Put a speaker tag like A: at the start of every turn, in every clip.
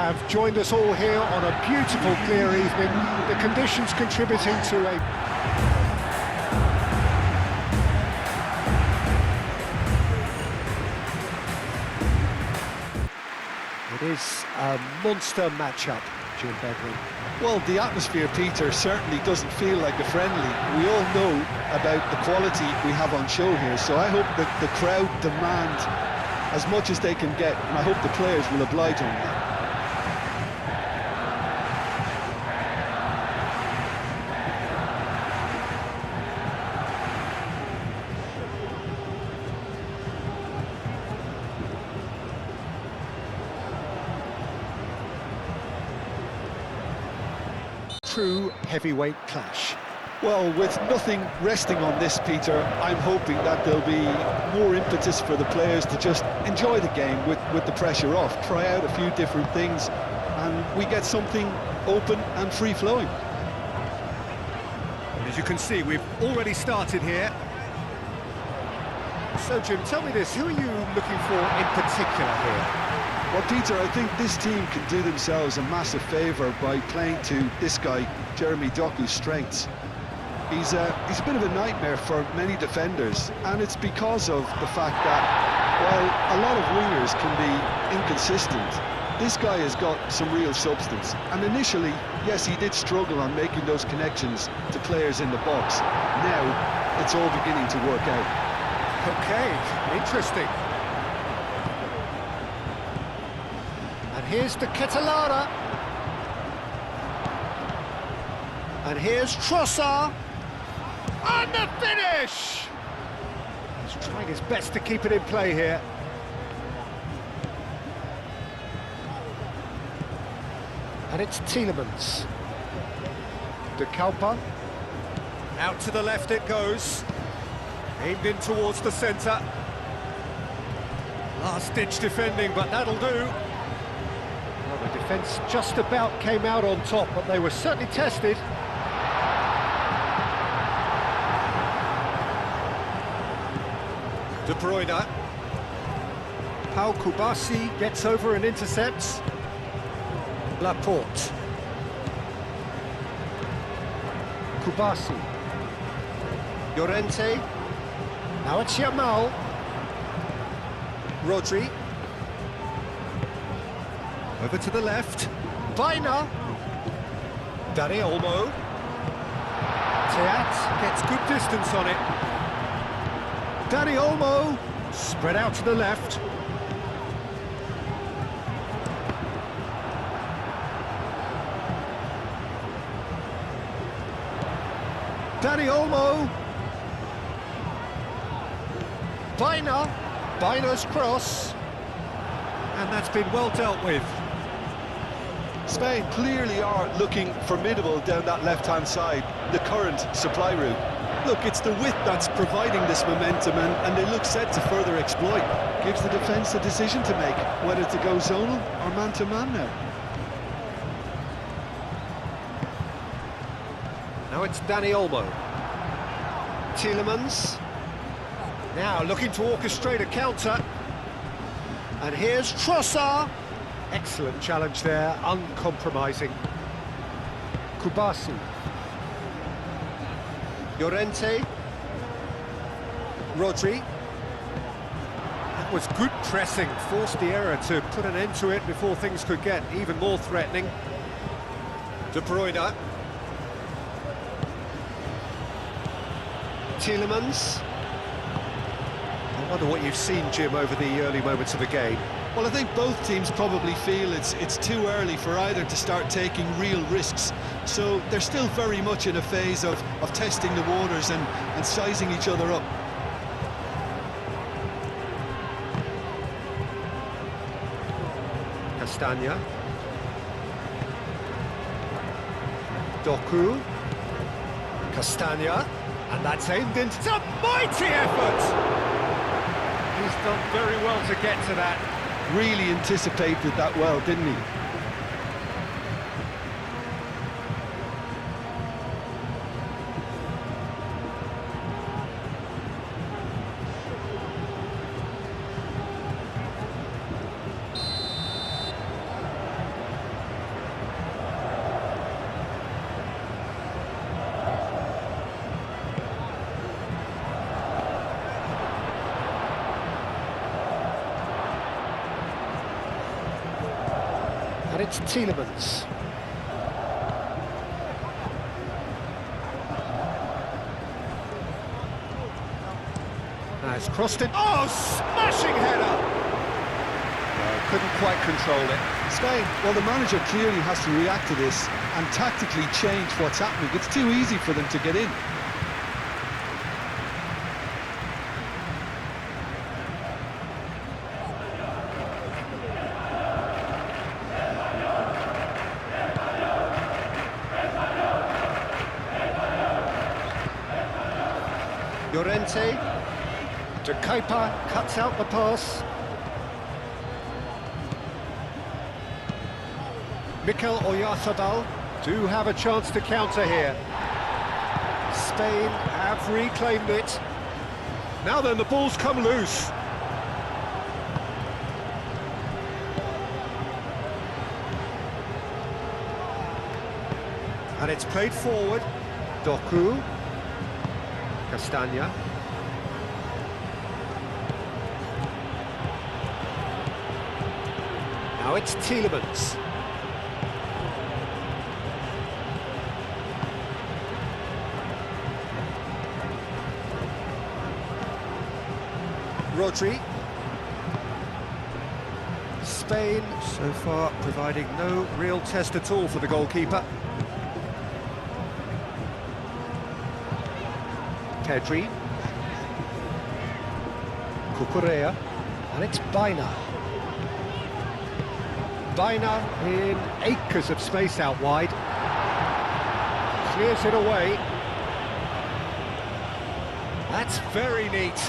A: have joined us all here on a beautiful, clear evening. The conditions contributing to a... It is a monster matchup, Jim Begley.
B: Well, the atmosphere, Peter, certainly doesn't feel like a friendly. We all know about the quality we have on show here, so I hope that the crowd demand as much as they can get, and I hope the players will oblige on that.
A: True heavyweight clash.
B: Well, with nothing resting on this, Peter, I'm hoping that there'll be more impetus for the players to just enjoy the game with the pressure off, try out a few different things, and we get something open and free-flowing.
A: As you can see, we've already started here. So, Jim, tell me this, who are you looking for in particular here?
B: Well, Peter, I think this team can do themselves a massive favour by playing to this guy, Jeremy Doku's strengths. He's a bit of a nightmare for many defenders, and it's because of the fact that, while a lot of wingers can be inconsistent, this guy has got some real substance. And initially, yes, he did struggle on making those connections to players in the box. Now, it's all beginning to work out.
A: Okay, interesting. And here's the Catalana. And here's Trossard. And the finish! He's trying his best to keep it in play here. And it's Tielemans. De Kalpa. Out to the left it goes. Aimed in towards the centre. Last-ditch defending, but that'll do. Well, the defence just about came out on top, but they were certainly tested. De Bruyne. Pau Kubasi gets over and intercepts. Laporte. Kubasi. Llorente. Now it's Yamal. Rodri. Over to the left. Vaina. Dani Olmo. Teat gets good distance on it. Dani Olmo, spread out to the left. Dani Olmo. Vaina's cross. And that's been well dealt with.
B: Spain clearly are looking formidable down that left-hand side, the current supply route. Look, it's the width that's providing this momentum, and they look set to further exploit. Gives the defence a decision to make, whether to go zonal or man-to-man now.
A: Now it's Dani Olmo. Tielemans. Now looking to orchestrate a counter. And here's Trossard. Excellent challenge there, uncompromising. Kubasi. Llorente. Rodri. That was good pressing, forced the error to put an end to it before things could get even more threatening. De Bruyne. Tielemans. I wonder what you've seen, Jim, over the early moments of the game.
B: Well, I think both teams probably feel it's too early for either to start taking real risks. So they're still very much in a phase of testing the waters and sizing each other up.
A: Castagna. Doku. Castagna. And that's aimed into... It's a mighty effort! He's done very well to get to that.
B: Really anticipated that well, didn't he?
A: And it's Tielemans. Now it's crossed it. Oh, smashing header! Couldn't quite control it.
B: Spain, well, the manager clearly has to react to this and tactically change what's happening. It's too easy for them to get in.
A: Llorente, De Keeper cuts out the pass. Mikel Oyarzabal do have a chance to counter here. Spain have reclaimed it. Now then, the ball's come loose. And it's played forward. Doku. Castagna. Now it's Tielemans. Rodri. Spain so far providing no real test at all for the goalkeeper. Pedri, Cucurella, and it's Baina. Baina in acres of space out wide. Clears it away. That's very neat.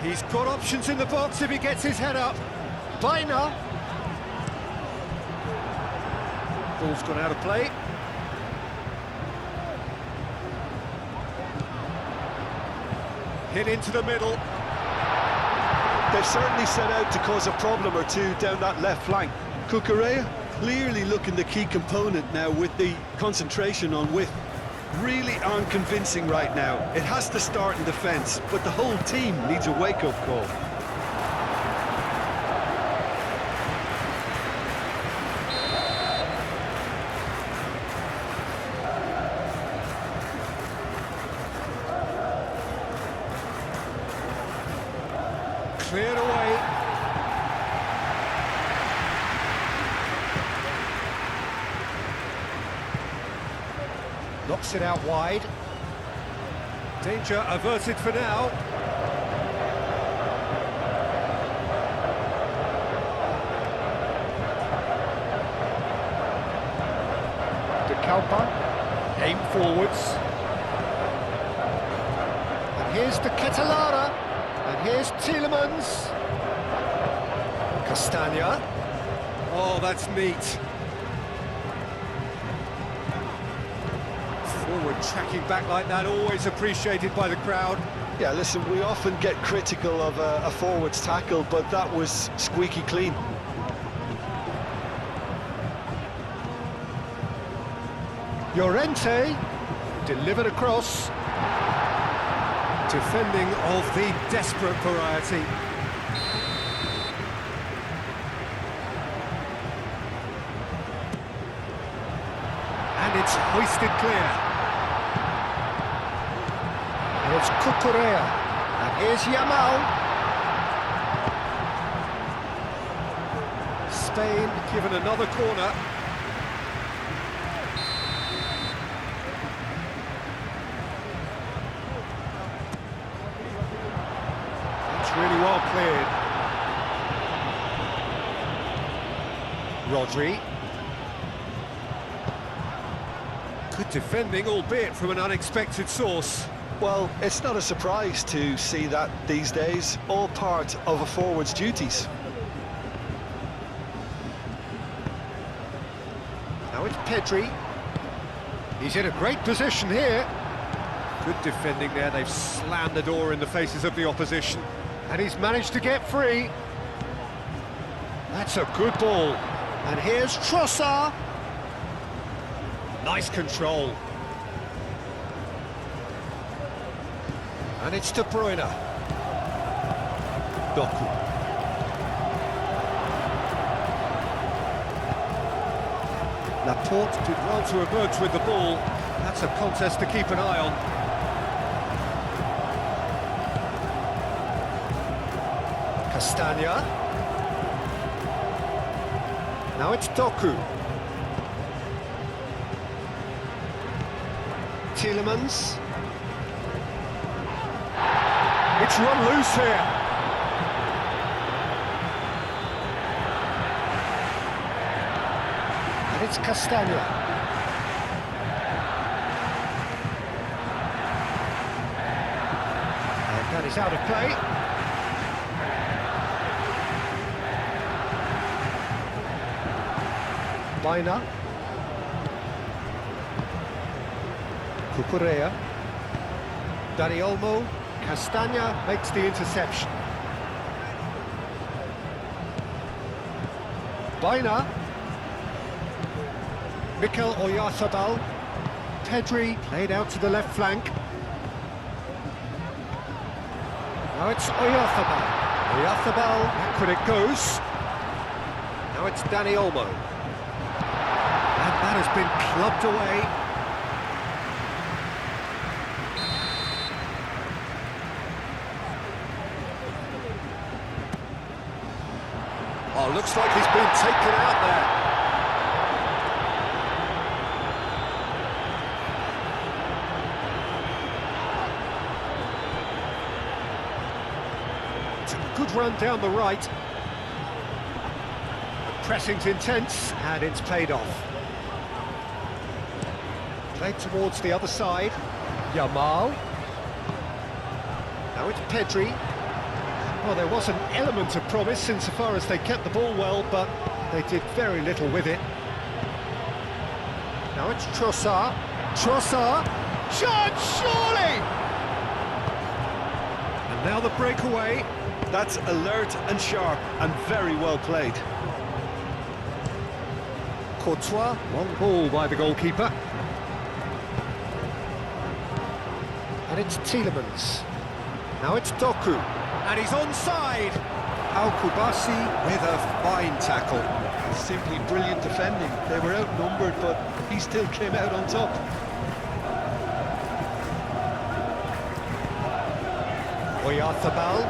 A: He's got options in the box if he gets his head up. Baina. Ball's gone out of play. Hit into the middle.
B: They've certainly set out to cause a problem or two down that left flank. Cucurella clearly looking the key component now with the concentration on width. Really unconvincing right now. It has to start in defence, but the whole team needs a wake-up call.
A: Cleared away. Knocks it out wide. Danger averted for now. De Keeper, aim forwards. And here's De Ketelara. And here's Tielemans. Castagna. Oh, that's neat. Forward tracking back like that, always appreciated by the crowd.
B: Yeah, listen, we often get critical of a forward's tackle, but that was squeaky clean.
A: Llorente delivered across. Defending of the desperate variety. And it's hoisted clear. And it's Cucurella. And here's Yamal. Spain given another corner. Really well cleared. Rodri. Good defending, albeit from an unexpected source.
B: Well, it's not a surprise to see that these days, all part of a forward's duties.
A: Now it's Pedri. He's in a great position here. Good defending there, they've slammed the door in the faces of the opposition. And he's managed to get free. That's a good ball. And here's Trossard. Nice control. And it's De Bruyne. Doku. Laporte did well to emerge with the ball. That's a contest to keep an eye on. Castagna. Now it's Doku. Tielemans. It's run loose here. And it's Castagna. And that is out of play. Baina. Cucurella. Dani Olmo. Castagna makes the interception. Baina. Mikel Oyarzabal. Pedri played out to the left flank. Now it's Oyarzabal. Oyarzabal, back when it goes. Now it's Dani Olmo. And that has been clubbed away. Oh, looks like he's been taken out there. It's a good run down the right. The pressing's intense, and it's paid off. Played towards the other side. Yamal. Now it's Pedri. Well, there was an element of promise insofar as they kept the ball well, but they did very little with it. Now it's Trossard. Trossard! Shot, surely! And now the breakaway.
B: That's alert and sharp and very well played.
A: Courtois, long ball by the goalkeeper. And it's Tielemans. Now it's Doku. And he's onside. Al-Kubasi with a fine tackle.
B: Simply brilliant defending. They were outnumbered, but he still came out on top.
A: Oyarzabal.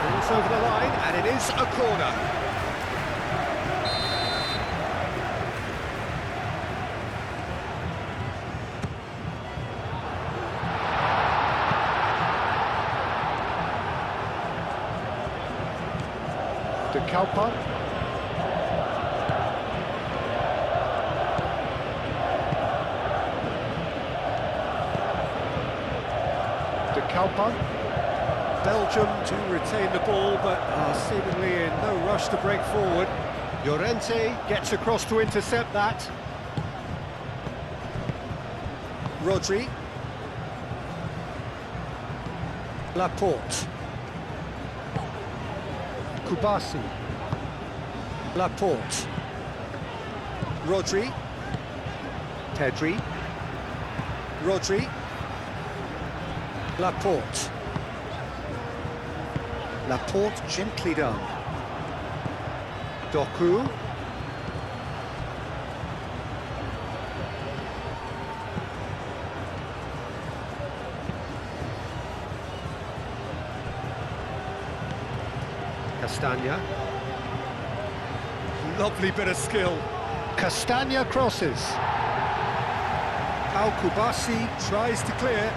A: Balls over the line, and it is a corner. De Kalpa. De Kalpa. Belgium to retain the ball, but are seemingly in no rush to break forward. Llorente gets across to intercept that. Rodri. Laporte. Kubasi. Laporte. Rodri. Pedri. Rodri. Laporte. Laporte gently done. Doku. Castagna. Lovely bit of skill. Castagna crosses. Al-Kubasi tries to clear.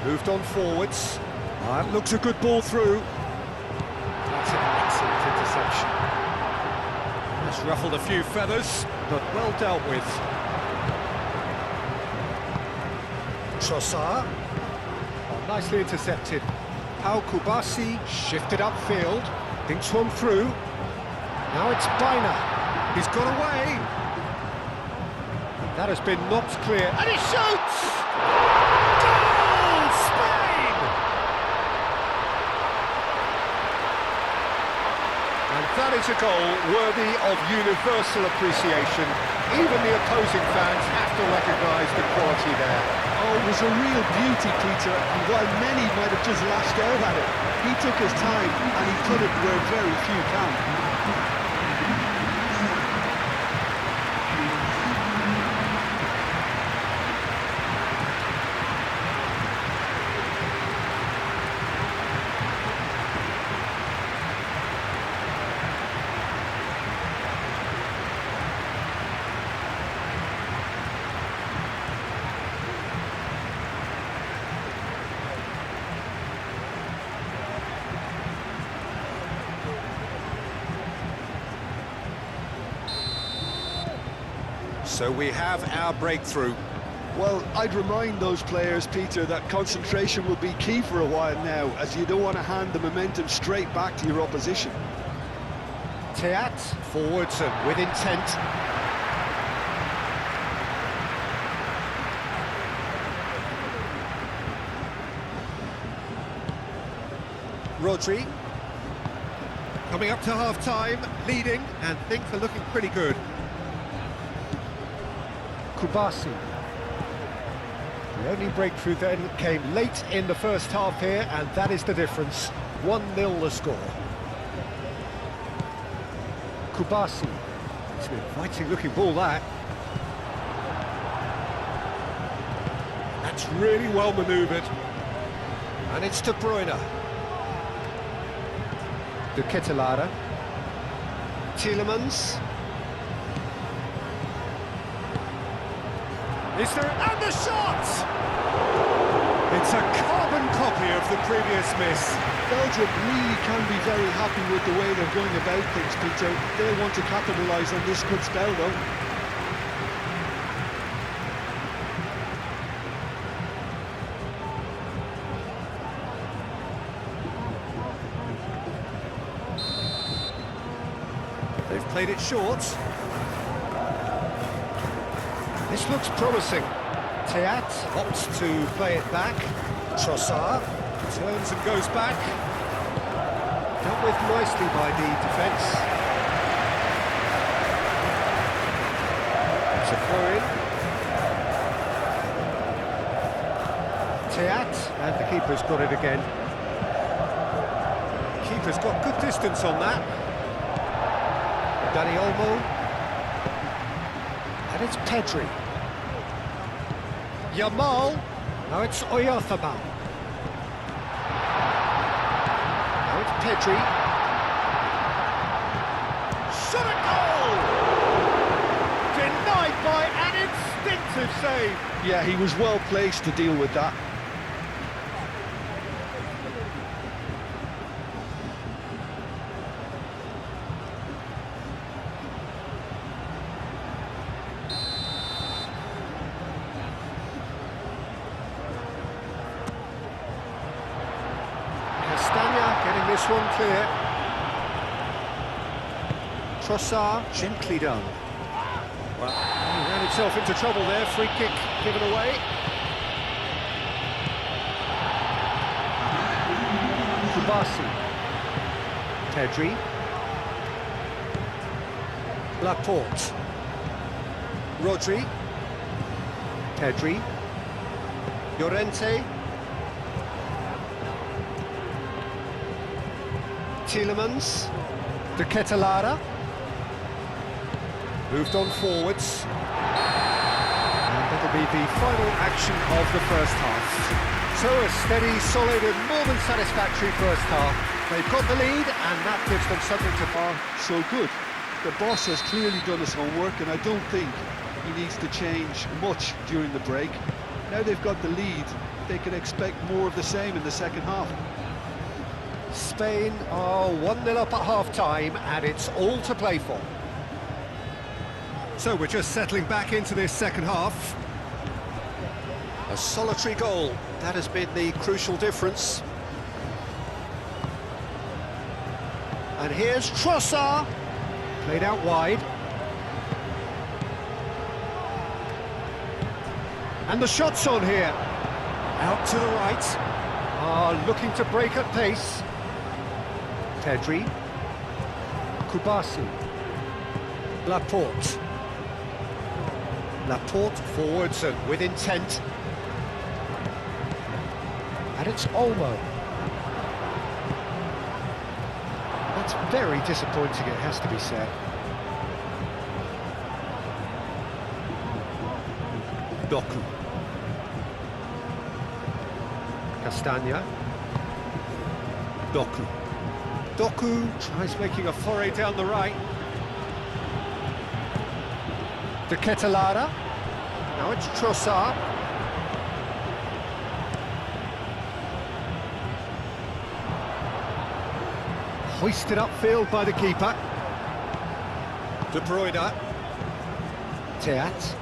A: Moved on forwards. That looks a good ball through. That's an excellent interception. That's ruffled a few feathers, but well dealt with. Trossard. Oh, nicely intercepted. Al-Kubasi shifted upfield, thinks one through. Now it's Baina. He's got away. That has been knocked clear, and he shoots! Goal! Spain! And that is a goal worthy of universal appreciation. Even the opposing fans have to recognise the quality there.
B: Oh, it was a real beauty, Peter, and while many might have just lashed out at it, he took his time and he put it where very few can.
A: So we have our breakthrough.
B: Well, I'd remind those players, Peter, that concentration will be key for a while now, as you don't want to hand the momentum straight back to your opposition.
A: Teat, forwards and with intent. Rodri. Coming up to half-time, leading, and things are looking pretty good. Kubasi. The only breakthrough then came late in the first half here, and that is the difference. 1-0 the score. Kubasi. It's an inviting-looking ball, that. That's really well manoeuvred. And it's De Bruyne. De Ketelaere. Tielemans. Is there... and the shot! It's a carbon copy of the previous miss.
B: Belgium really can be very happy with the way they're going about things, Peter. They'll want to capitalise on this good spell, though.
A: They've played it short. This looks promising. Teat opts to play it back. Trossard turns and goes back. Dealt with nicely by the defence. It's a throw-in. Teat, and the keeper's got it again. Keeper's got good distance on that. Dani Olmo. And it's Pedri. Yamal. Now it's Oyarzabal. Now it's Pedri. Shot at goal! Denied by an instinctive save.
B: Yeah, he was well placed to deal with that.
A: Getting this one clear. Trossard, gently done. Well, he ran himself into trouble there. Free kick given away. Kubasi. Pedri. Laporte. Rodri. Pedri. Llorente. Tielemans, De Ketelaere, moved on forwards, and that'll be the final action of the first half. So a steady, solid and more than satisfactory first half. They've got the lead and that gives them something to far.
B: So good. The boss has clearly done his homework, and I don't think he needs to change much during the break. Now they've got the lead, they can expect more of the same in the second half.
A: Spain are 1-0 up at half-time, and it's all to play for. So we're just settling back into this second half. A solitary goal, that has been the crucial difference. And here's Trossard, played out wide. And the shot's on here. Out to the right. Looking to break at pace. Pedri, Kubasi, Laporte. Laporte forwards and with intent. And it's Olmo. That's very disappointing, it has to be said. Doku. Castagna. Doku. Doku tries making a foray down the right. De Ketelaere. Now it's Trossard. Hoisted upfield by the keeper. De Bruyne. Teat.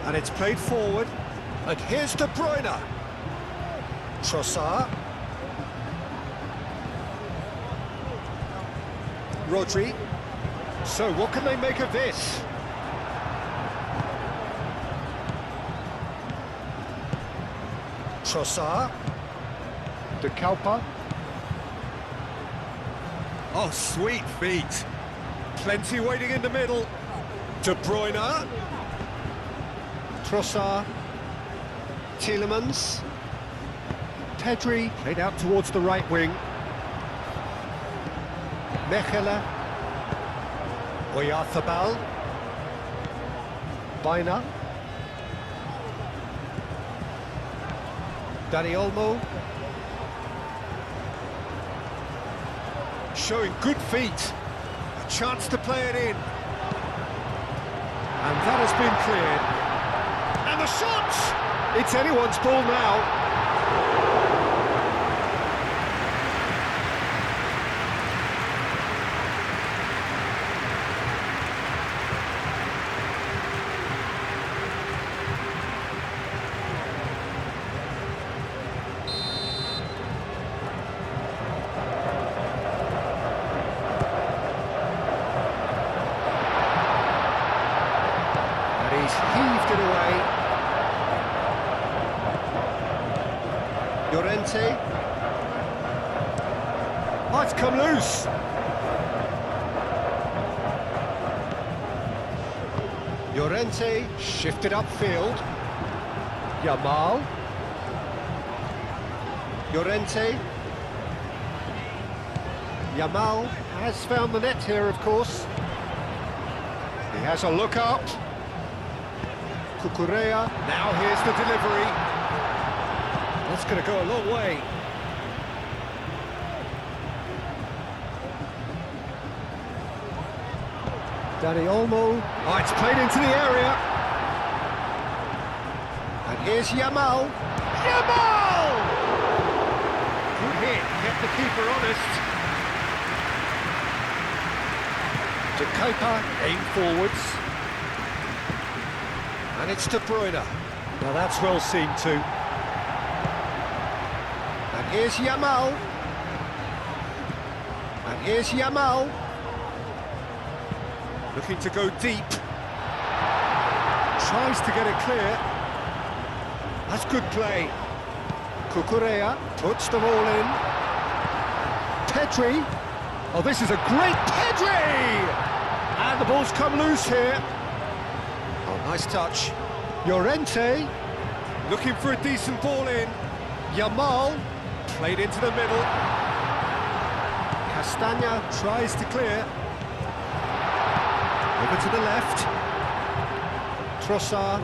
A: And it's played forward. And here's De Bruyne. Trossard. Rodri. So what can they make of this? Trossard. De Kalpa. Oh, sweet feet. Plenty waiting in the middle. De Bruyne. Trossard. Tielemans. Pedri. Played out towards the right wing. Mechelen. Oyarzabal. Baina. Dani Olmo. Showing good feet. A chance to play it in. And that has been cleared. And the shot! It's anyone's ball now. He's heaved it away. Llorente. Oh, it's come loose. Llorente shifted upfield. Yamal. Llorente. Yamal has found the net here, of course. He has a look up. Cucurella, now here's the delivery. That's going to go a long way. Dani Olmo. Oh, it's played into the area. And here's Yamal. Yamal! Good hit, kept the keeper honest. De Kuiper, aim forwards. And it's De Bruyne. Now that's well seen too. And here's Yamal. And here's Yamal. Looking to go deep. Tries to get it clear. That's good play. Cucurella puts the ball in. Pedri. Oh, this is a great Pedri! And the ball's come loose here. Oh, nice touch. Llorente, looking for a decent ball in. Yamal, played into the middle. Castagna tries to clear. Over to the left. Trossard.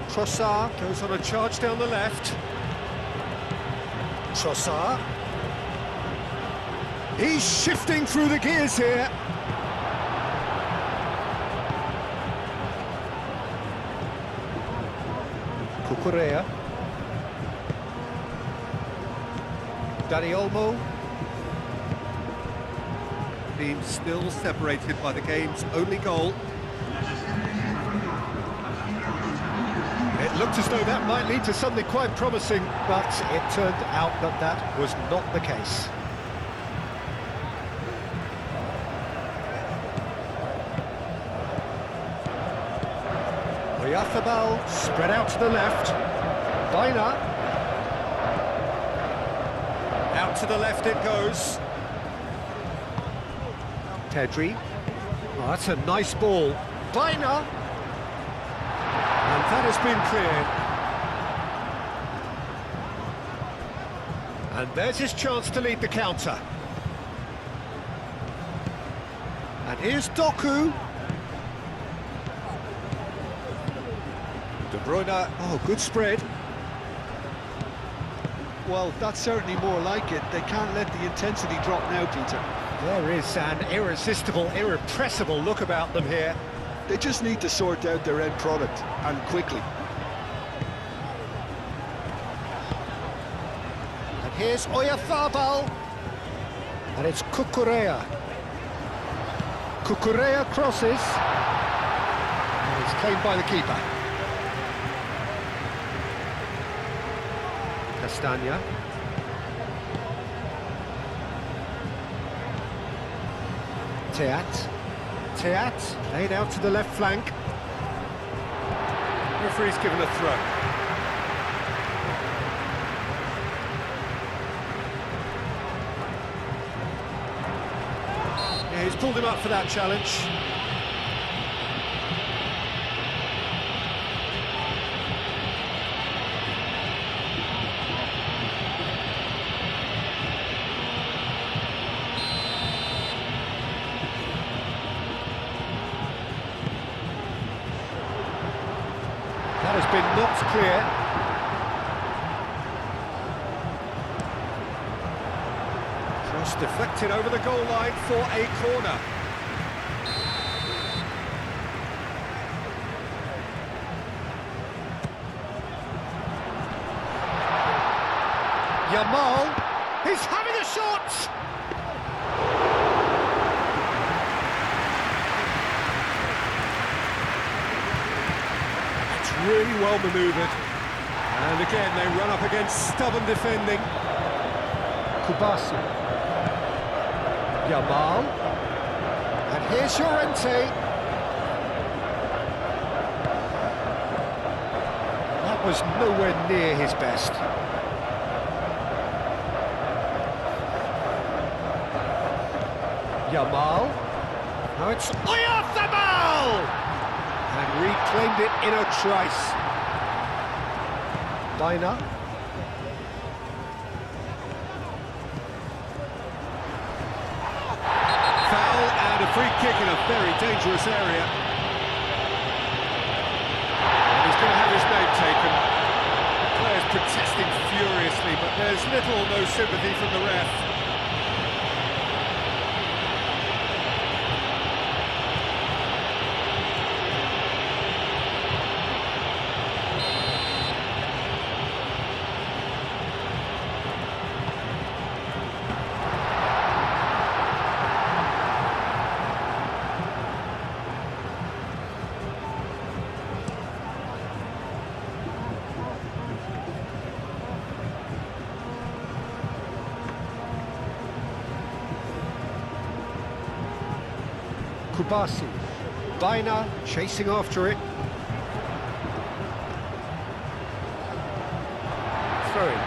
A: Trossard goes on a charge down the left. Trossard. He's shifting through the gears here. Cucurella. Dani Olmo. Team still separated by the game's only goal. It looked as though that might lead to something quite promising, but it turned out that that was not the case. Oyarzabal spread out to the left. Baina. Out to the left it goes. Pedri. Oh, that's a nice ball. Baina. And that has been cleared. And there's his chance to lead the counter. And here's Doku. De Bruyne, oh, good spread.
B: Well, that's certainly more like it. They can't let the intensity drop now, Peter.
A: There is an irresistible, irrepressible look about them here.
B: They just need to sort out their end product, and quickly.
A: And here's Oyarzabal. And it's Cucurella. Cucurella crosses. And It's claimed by the keeper. Castagna. Teat, laid out to the left flank. Referee's given a throw. Yeah, he's pulled him up for that challenge. That has been knocked clear. Cross deflected over the goal line for a corner. Yamal, he's having a shot! Really well manoeuvred, and again they run up against stubborn defending. Kubasi, Yamal, and here's Llorente. That was nowhere near his best. Yamal, now it's Oyarzabal! And reclaimed it in a trice. Baina. Foul and a free kick in a very dangerous area. And he's going to have his name taken. The players protesting furiously, but there's little or no sympathy from the ref. Kubasi, Baina chasing after it. Throwing.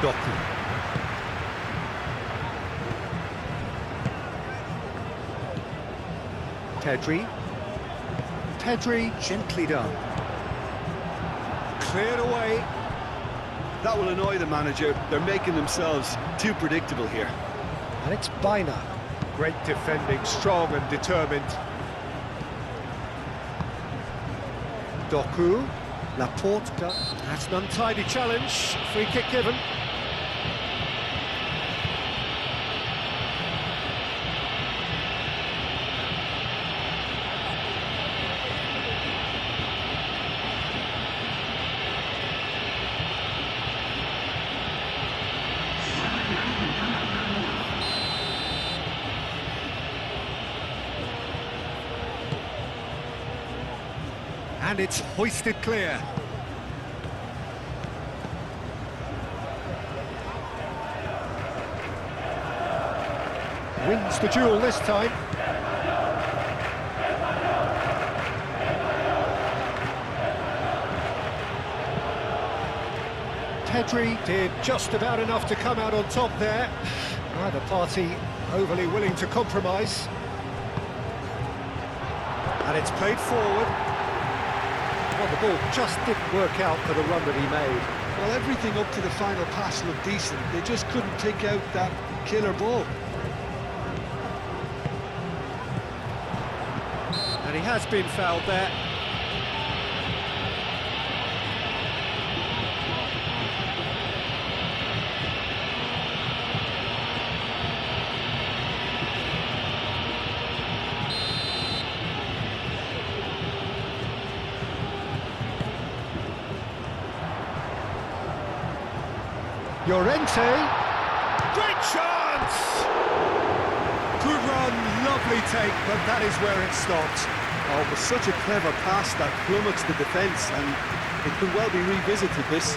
A: Doku. Pedri gently done. Cleared away.
B: That will annoy the manager. They're making themselves too predictable here.
A: And it's Baina. Great defending, strong and determined. Doku, Laporte, that's an untidy challenge, free kick given. And it's hoisted clear. Wins the duel this time. Pedri did just about enough to come out on top there. Neither party overly willing to compromise. And it's played forward. Well, the ball just didn't work out for the run that he made.
B: Well, everything up to the final pass looked decent. They just couldn't take out that killer ball.
A: And he has been fouled there. Llorente, great chance! Good run, lovely take, but that is where it stopped.
B: Oh, it was such a clever pass that flummoxed the defence, and it could well be revisited, this.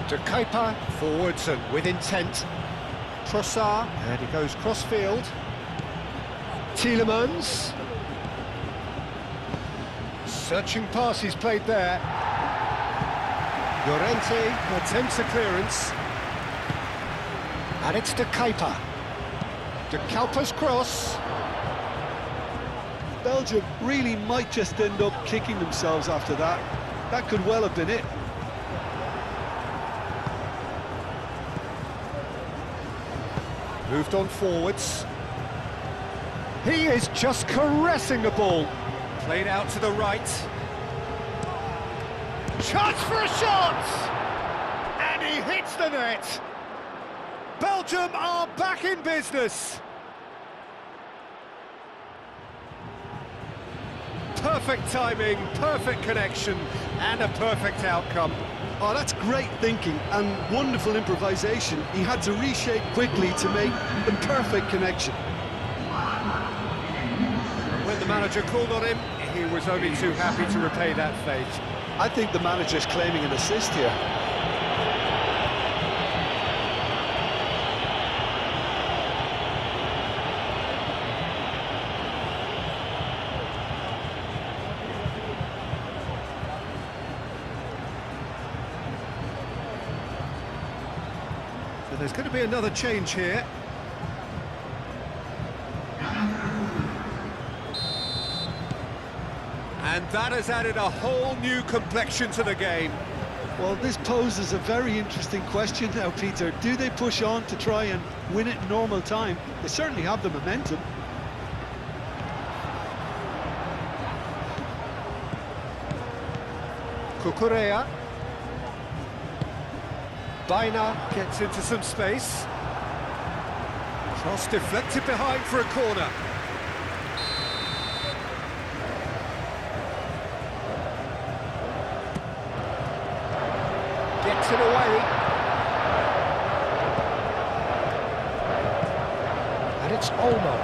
A: De Kuyper, forwards and with intent. Trossard, and he goes cross-field. Tielemans. Searching passes played there. Llorente attempts a clearance. And it's De Kuyper. De Kuyper's cross.
B: Belgium really might just end up kicking themselves after that. That could well have been it.
A: Moved on forwards. He is just caressing the ball. Played out to the right. Chance for a shot! And he hits the net. Belgium are back in business. Perfect timing, perfect connection, and a perfect outcome.
B: Oh, that's great thinking and wonderful improvisation. He had to reshape quickly to make the perfect connection.
A: When the manager called on him, he was only too happy to repay that fate.
B: I think the manager's claiming an assist here.
A: So there's going to be another change here. And that has added a whole new complexion to the game.
B: Well, this poses a very interesting question now, Peter. Do they push on to try and win it in normal time? They certainly have the momentum.
A: Cucurella. Baina gets into some space. Cross deflected behind for a corner. Gets it away. And it's Olmo.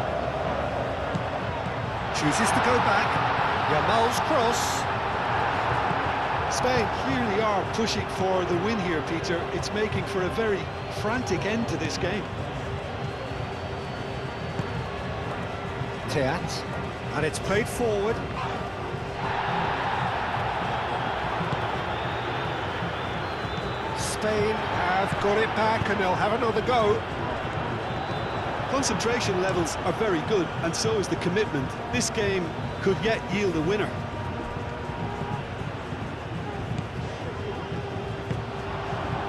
A: Chooses to go back. Yamal's cross.
B: Spain clearly are pushing for the win here, Peter. It's making for a very frantic end to this game.
A: Teat. And it's played forward. Spain have got it back and they'll have another go.
B: Concentration levels are very good, and so is the commitment. This game could yet yield a winner.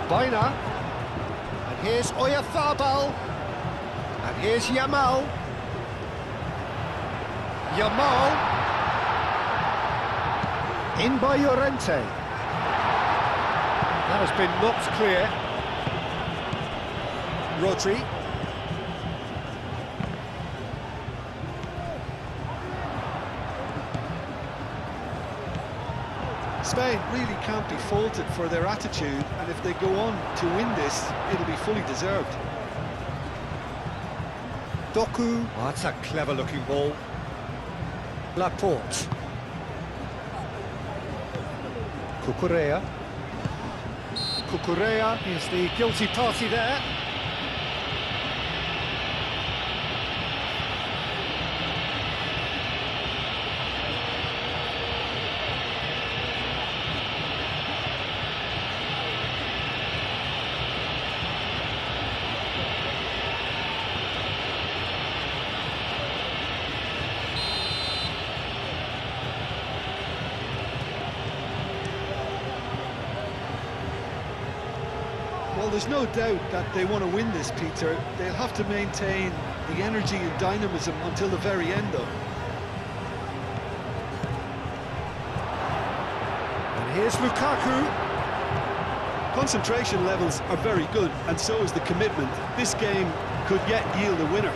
A: Baina. And here's Oyarzabal. And here's Yamal. Yamal. In by Llorente. That has been knocked clear. Rodri.
B: Spain really can't be faulted for their attitude, and if they go on to win this, it'll be fully deserved.
A: Doku. Oh, that's a clever-looking ball. Laporte. Cucurella. Cucurella is the guilty party there.
B: Well, there's no doubt that they want to win this, Peter. They'll have to maintain the energy and dynamism until the very end, though.
A: And here's Lukaku.
B: Concentration levels are very good, and so is the commitment. This game could yet yield a winner.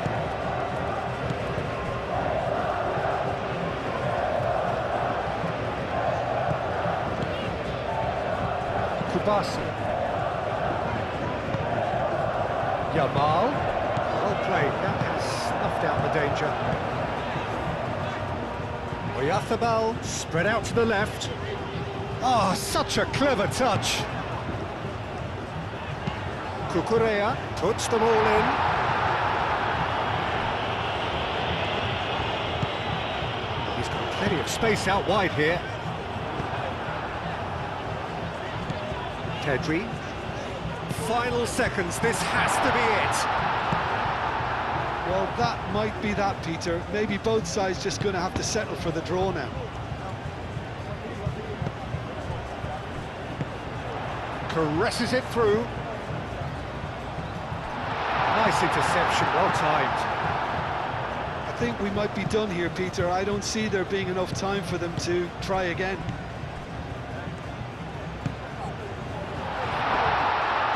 A: Kubasi. Yamal. Well played, that has snuffed out the danger. Oyarzábal spread out to the left. Oh, such a clever touch. Cucurella puts them all in. He's got plenty of space out wide here. Pedri. Final seconds, this has to be it.
B: Well, that might be that, Peter. Maybe both sides just going to have to settle for the draw now.
A: Caresses it through. Nice interception, well timed.
B: I think we might be done here, Peter. I don't see there being enough time for them to try again.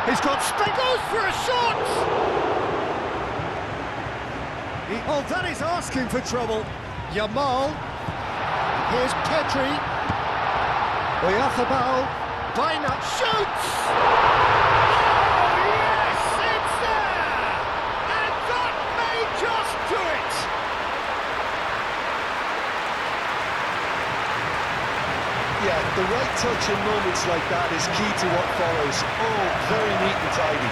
A: He's got goes for a shot! Oh, that is asking for trouble. Yamal. Here's Pedri. Oyarzábal. Baina shoots! Oh, yes, it's there! And that may just do it!
B: Yeah, the right touch in moments like that is key to what follows. Oh, very neat and tidy.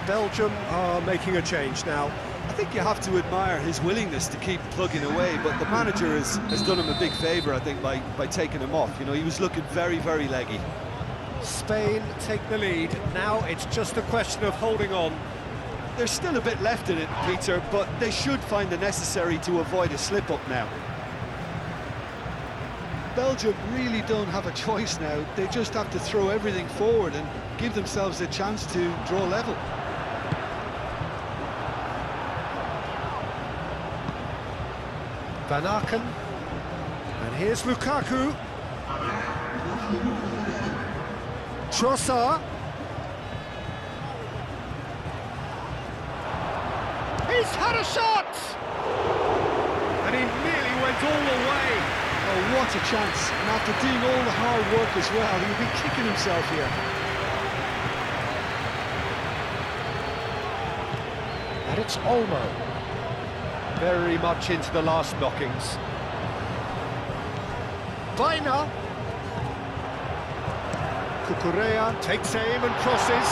A: Belgium are making a change now.
B: I think you have to admire his willingness to keep plugging away, but the manager has done him a big favour, I think, by taking him off. You know, he was looking very, very leggy.
A: Spain take the lead. Now it's just a question of holding on.
B: There's still a bit left in it, Peter, but they should find the necessary to avoid a slip-up now. Belgium really don't have a choice now. They just have to throw everything forward and give themselves a chance to draw level.
A: Van Aken, and here's Lukaku. Trossard. He's had a shot! And he nearly went all the way.
B: Oh, what a chance. And after doing all the hard work as well, he'll be kicking himself here.
A: And it's Olmo. Very much into the last knockings. Baina. Cucurella takes aim and crosses.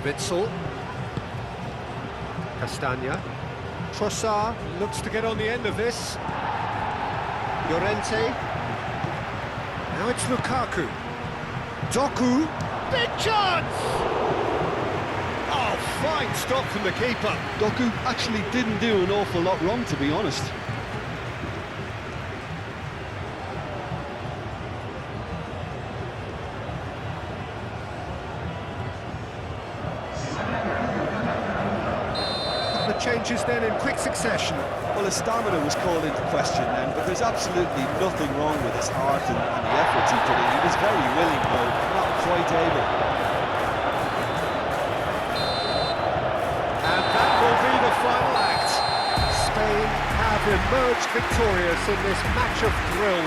A: Witsel. Castagna. Trossard looks to get on the end of this. Llorente. Now it's Lukaku. Doku. Big chance! Oh, fine stop from the keeper.
B: Doku actually didn't do an awful lot wrong, to be honest.
A: The changes then in quick succession.
B: Well, his stamina was called into question then, but there's absolutely nothing wrong with his heart and the efforts he put in. He was very willing, though, not quite able.
A: And that will be the final act. Spain have emerged victorious in this match of thrill.